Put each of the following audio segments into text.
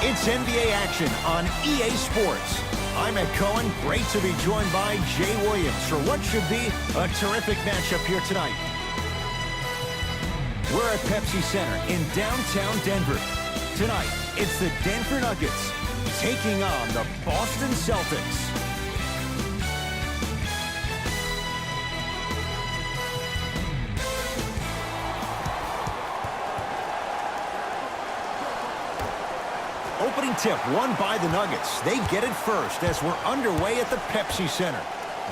It's NBA action on EA Sports. I'm Ed Cohen. Great to be joined by Jay Williams for what should be a terrific matchup here tonight. We're at Pepsi Center in downtown Denver. Tonight, it's the Denver Nuggets taking on the Boston Celtics. Opening tip won by the Nuggets. They get it first as we're underway at the Pepsi Center.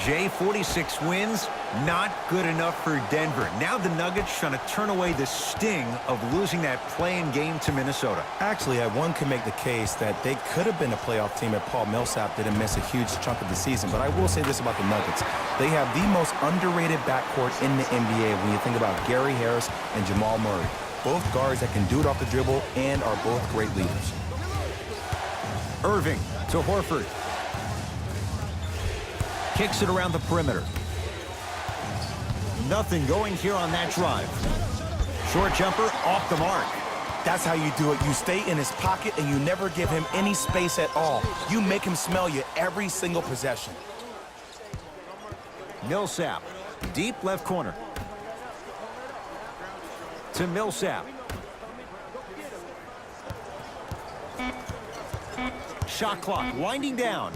Jay, 46 wins, not good enough for Denver. Now the Nuggets trying to turn away the sting of losing that play-in game to Minnesota. Actually, one could make the case that they could have been a playoff team if Paul Millsap didn't miss a huge chunk of the season. But I will say this about the Nuggets. They have the most underrated backcourt in the NBA when you think about Gary Harris and Jamal Murray. Both guards that can do it off the dribble and are both great leaders. Irving to Horford. Kicks it around the perimeter. Nothing going here on that drive. Short jumper off the mark. That's how you do it. You stay in his pocket and you never give him any space at all. You make him smell you every single possession. Millsap, deep left corner. To Millsap. Shot clock winding down.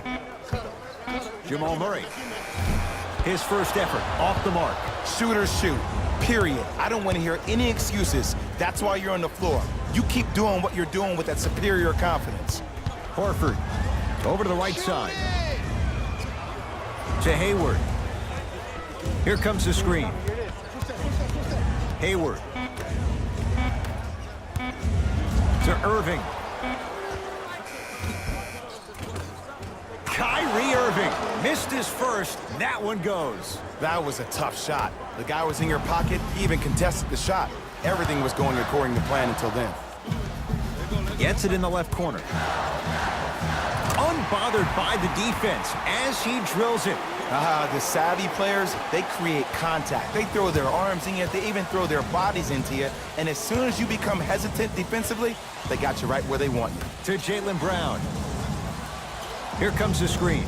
Jamal Murray. His first effort off the mark. Shooters shoot, period. I don't want to hear any excuses. That's why you're on the floor. You keep doing what you're doing with that superior confidence. Horford over to the right side. To Hayward. Here comes the screen. Hayward. To Irving. Kyrie Irving missed his first. That one goes. That was a tough shot. The guy was in your pocket. He even contested the shot. Everything was going according to plan until then. Gets it in the left corner. Unbothered by the defense as he drills it. The savvy players, they create contact. They throw their arms in you. They even throw their bodies into you. And as soon as you become hesitant defensively, they got you right where they want you. To Jaylen Brown. Here comes the screen.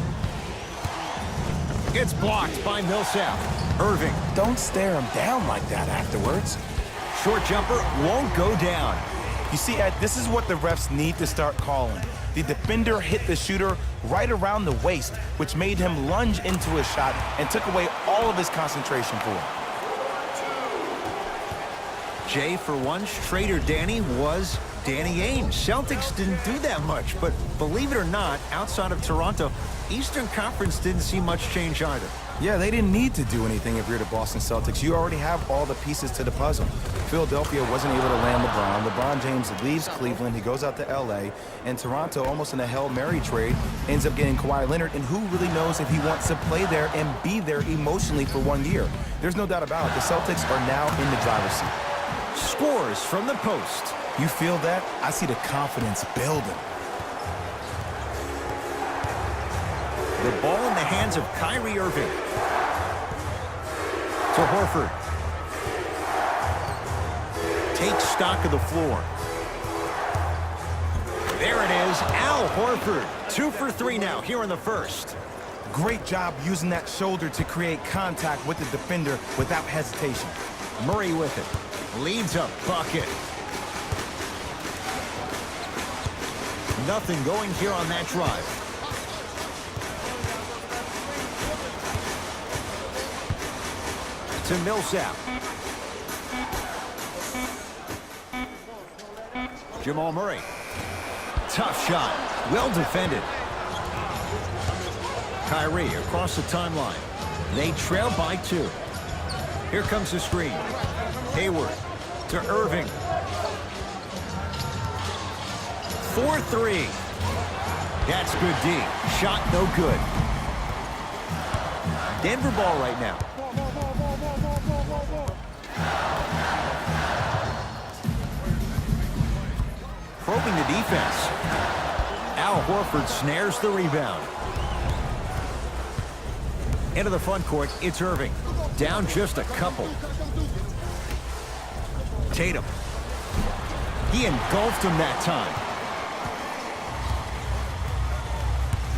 It's blocked by Millsap. Irving. Don't stare him down like that afterwards. Short jumper won't go down. You see, Ed, this is what the refs need to start calling. The defender hit the shooter right around the waist, which made him lunge into his shot and took away all of his concentration for him. Jay, for once, Trader Danny was Danny Ainge. Celtics didn't do that much, but believe it or not, outside of Toronto, Eastern Conference didn't see much change either. Yeah, they didn't need to do anything if you're the Boston Celtics. You already have all the pieces to the puzzle. Philadelphia wasn't able to land LeBron. LeBron James leaves Cleveland. He goes out to L.A. And Toronto, almost in a Hail Mary trade, ends up getting Kawhi Leonard. And who really knows if he wants to play there and be there emotionally for 1 year. There's no doubt about it. The Celtics are now in the driver's seat. Scores from the post. You feel that? I see the confidence building. The ball in the hands of Kyrie Irving. To Horford. Takes stock of the floor. There it is, Al Horford. 2 for 3 now here in the first. Great job using that shoulder to create contact with the defender without hesitation. Murray with it. Leads a bucket. Nothing going here on that drive. To Millsap. Jamal Murray. Tough shot. Well defended. Kyrie across the timeline. They trail by 2. Here comes the screen. Hayward to Irving. 4-3. That's good D. Shot no good. Denver ball right now. Probing the defense. Al Horford snares the rebound. Into the front court, it's Irving. Down just a couple. Tatum. He engulfed him that time.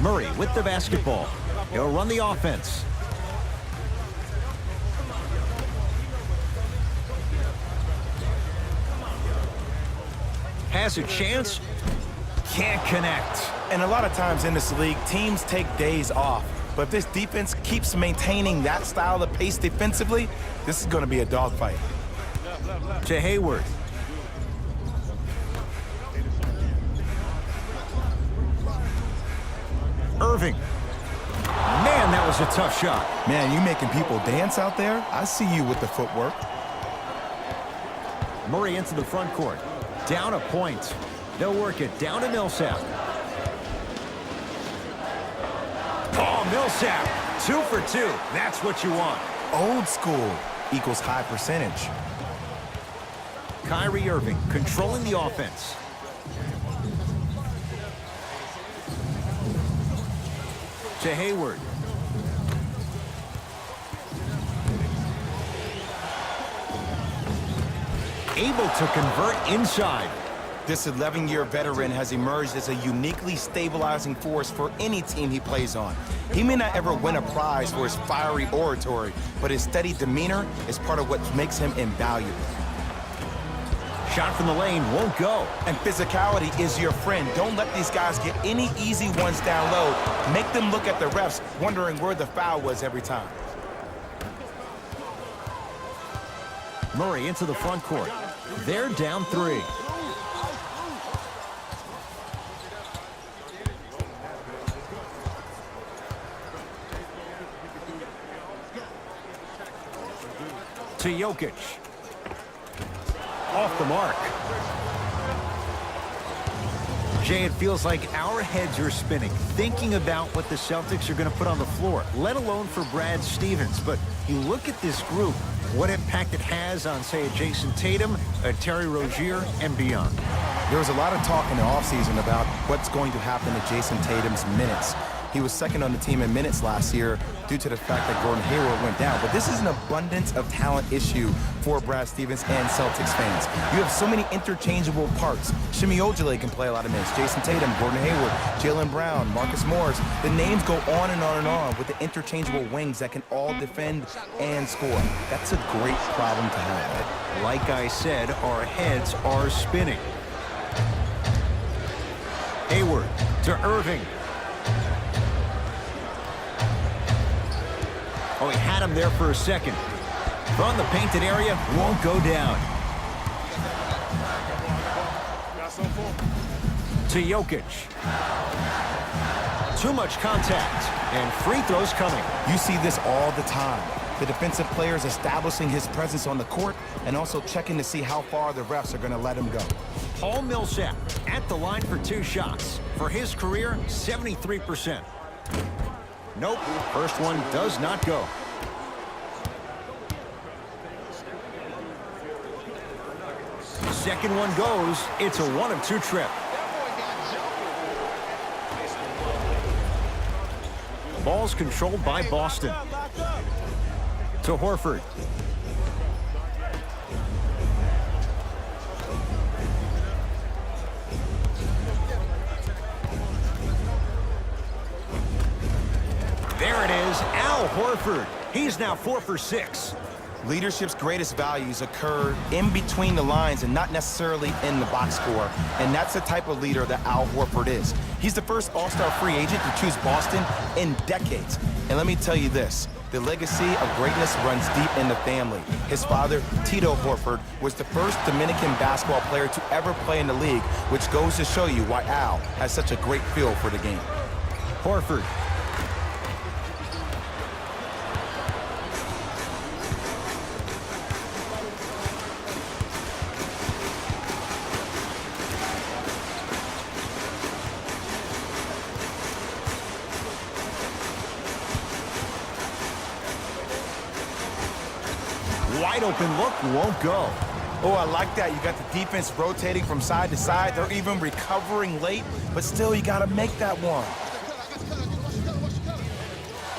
Murray with the basketball. He'll run the offense. Has a chance. Can't connect. And a lot of times in this league, teams take days off. But if this defense keeps maintaining that style of pace defensively, this is going to be a dogfight. To Hayward. Irving. Man, that was a tough shot. Man, you making people dance out there? I see you with the footwork. Murray into the front court. Down a point. They'll work it down to Millsap. Oh, Millsap. 2 for 2. That's what you want. Old school equals high percentage. Kyrie Irving controlling the offense. To Hayward. Able to convert inside. This 11-year veteran has emerged as a uniquely stabilizing force for any team he plays on. He may not ever win a prize for his fiery oratory, but his steady demeanor is part of what makes him invaluable. Shot from the lane won't go. And physicality is your friend. Don't let these guys get any easy ones down low. Make them look at the refs, wondering where the foul was every time. Murray into the front court. They're down 3. To Jokic. Off the mark. Jay, it feels like our heads are spinning, thinking about what the Celtics are going to put on the floor, let alone for Brad Stevens. But you look at this group, what impact it has on, say, a Jason Tatum, a Terry Rozier, and beyond. There was a lot of talk in the offseason about what's going to happen to Jason Tatum's minutes. He was second on the team in minutes last year due to the fact that Gordon Hayward went down. But this is an abundance of talent issue for Brad Stevens and Celtics fans. You have so many interchangeable parts. Shimi Ojale can play a lot of minutes. Jason Tatum, Gordon Hayward, Jaylen Brown, Marcus Morris. The names go on and on and on with the interchangeable wings that can all defend and score. That's a great problem to have. Like I said, our heads are spinning. Hayward to Irving. Oh, he had him there for a second. From the painted area, won't go down. To Jokic. Too much contact, and free throws coming. You see this all the time. The defensive players establishing his presence on the court and also checking to see how far the refs are going to let him go. Paul Millsap at the line for 2 shots. For his career, 73%. Nope, first one does not go. Second one goes. It's a 1 of 2 trip. Ball's controlled by Boston. To Horford. There it is, Al Horford. He's now 4 for 6. Leadership's greatest values occur in between the lines and not necessarily in the box score. And that's the type of leader that Al Horford is. He's the first all-star free agent to choose Boston in decades. And let me tell you this, the legacy of greatness runs deep in the family. His father, Tito Horford, was the first Dominican basketball player to ever play in the league, which goes to show you why Al has such a great feel for the game. Horford. Wide open look, won't go. Oh, I like that. You got the defense rotating from side to side. They're even recovering late, but still you got to make that one.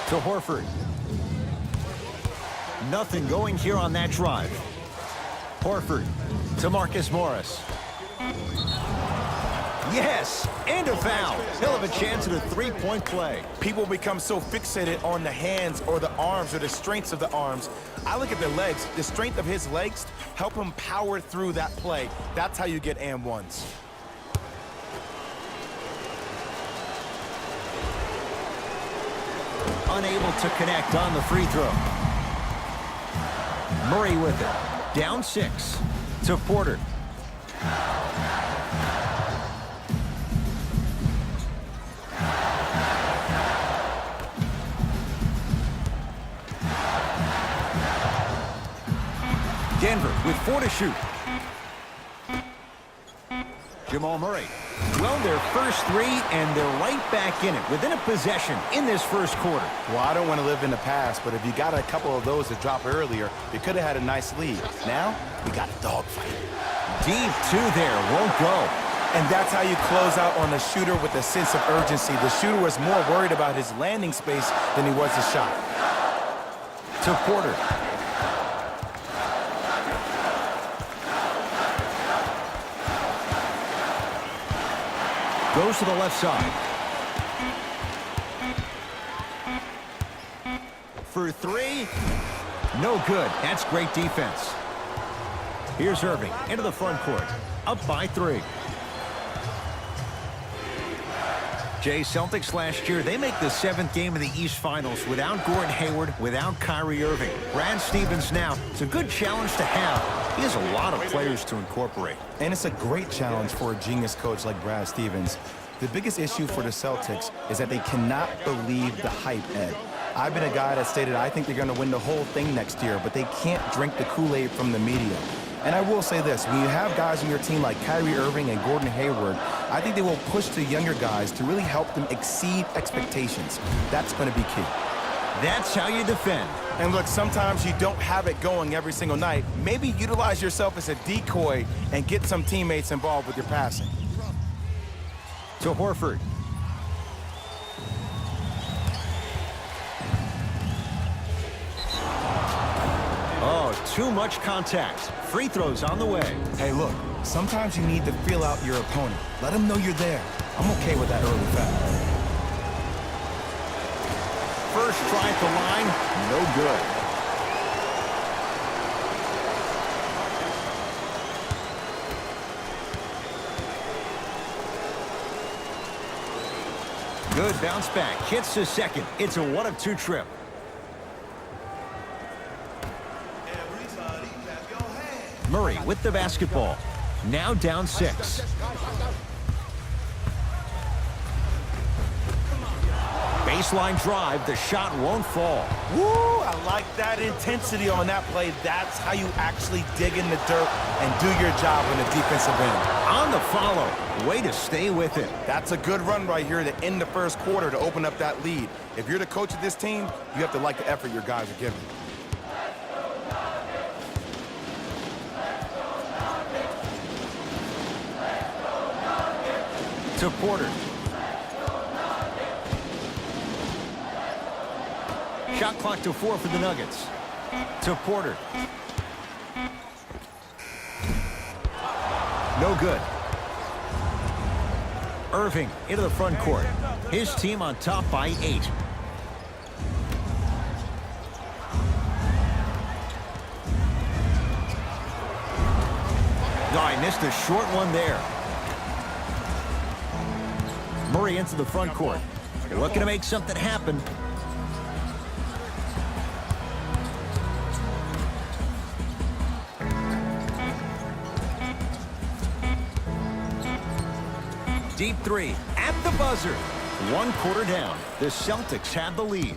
To Horford. Nothing going here on that drive. Horford to Marcus Morris. Yes, and a foul. He'll have a chance at a three-point play. People become so fixated on the hands or the arms or the strengths of the arms. I look at the legs. The strength of his legs help him power through that play. That's how you get and ones. Unable to connect on the free throw. Murray with it. Down 6 to Porter. Denver with 4 to shoot. Jamal Murray. Well, their first 3, and they're right back in it, within a possession in this first quarter. Well, I don't want to live in the past, but if you got a couple of those to drop earlier, you could have had a nice lead. Now, we got a dogfight. Deep 2 there, won't go. And that's how you close out on the shooter with a sense of urgency. The shooter was more worried about his landing space than he was his shot. To Porter. Goes to the left side. For 3. No good. That's great defense. Here's Irving into the front court. Up by 3. Jay, Celtics last year, they make the 7th game of the East Finals without Gordon Hayward, without Kyrie Irving. Brad Stevens now, it's a good challenge to have. He has a lot of players to incorporate. And it's a great challenge for a genius coach like Brad Stevens. The biggest issue for the Celtics is that they cannot believe the hype, Ed. I've been a guy that stated I think they're going to win the whole thing next year, but they can't drink the Kool-Aid from the media. And I will say this, when you have guys on your team like Kyrie Irving and Gordon Hayward, I think they will push the younger guys to really help them exceed expectations. That's going to be key. That's how you defend. And look, sometimes you don't have it going every single night. Maybe utilize yourself as a decoy and get some teammates involved with your passing. To Horford. Oh, too much contact. Free throws on the way. Hey, look, sometimes you need to feel out your opponent. Let them know you're there. I'm okay with that early foul. First try at the line, no good. Good bounce back, hits the second. It's a 1 of 2 trip. Murray with the basketball. Now down 6. Baseline drive, the shot won't fall. Woo, I like that intensity on that play. That's how you actually dig in the dirt and do your job on the defensive end. On the follow, way to stay with it. That's a good run right here to end the first quarter to open up that lead. If you're the coach of this team, you have to like the effort your guys are giving. To Porter. Shot clock to 4 for the Nuggets. To Porter. No good. Irving into the front court. His team on top by 8. No, I missed a short one there. Murray into the front court. Looking to make something happen. Deep 3 at the buzzer. 1 quarter down. The Celtics have the lead.